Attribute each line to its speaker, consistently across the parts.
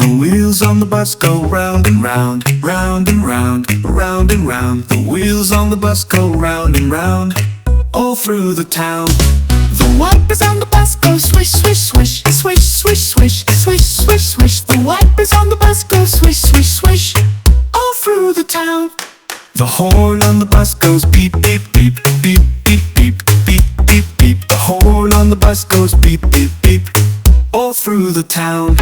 Speaker 1: The wheels on the bus go round and round, round and round, round and round. The wheels on the bus go round and round, all through the town. The wipers on the bus go swish, swish, swish, swish, swish, swish, swish, swish, swish. The wipers on the bus go swish, swish, swish, all through the town. The horn on the bus goes beep, beep, beep, beep, beep, beep, beep, beep, beep. The horn on the bus goes beep, beep, beep, all through the town.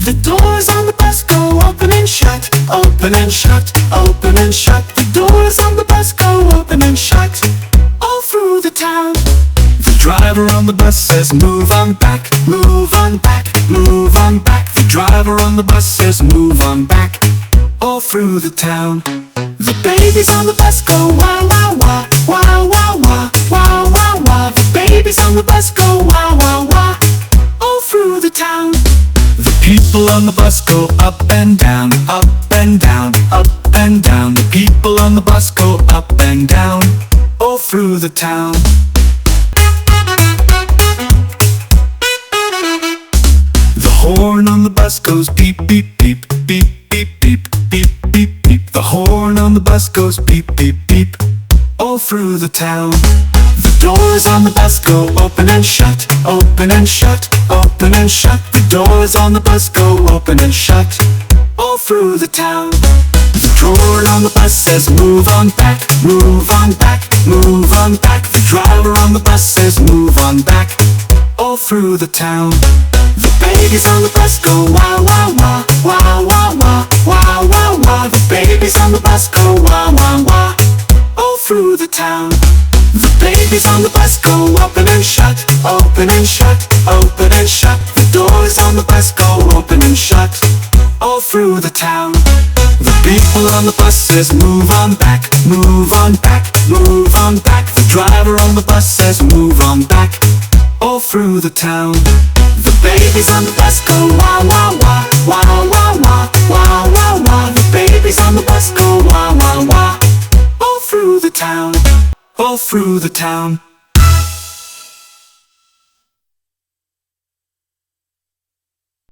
Speaker 1: The doors on the bus go open and shut, open and shut, open and shut. The doors on the bus go open and shut, all through the town. The driver on the bus says move on back, move on back, move on back. The driver on the bus says move on back, all through the town. The babies on the bus go wah wah wah, wah wah wah, wah wah wah. The babies on the bus go wah wah wah, all through the town. The people on the bus go up and down, up and down, up and down. The people on the bus go up and down, all through the town. The horn on the bus goes beep, beep, beep, beep, beep, beep, beep, beep, beep. The horn on the bus goes beep, beep, beep, all through the town. The doors on the bus go open and shut, open and shut, open and shut. The doors on the bus go open and shut, all through the town. The drawer on the bus says move on back, move on back, move on back. The driver on the bus says move on back, all through the town. The babies on the bus go wah wah wah, wah wah wah, wah wah wah. The babies on the bus go wah wah wah, all through the town. The babies on the bus go open and shut, open and shut, open and shut. The doors on the bus go open and shut, all through the town. The people on the bus says move on back, move on back, move on back. The driver on the bus says move on back, all through the town. The babies on the bus go wah wah wah, wah wah wah, wah wah wah. The babies on the bus go wah wah wah, all through the town, all through the town.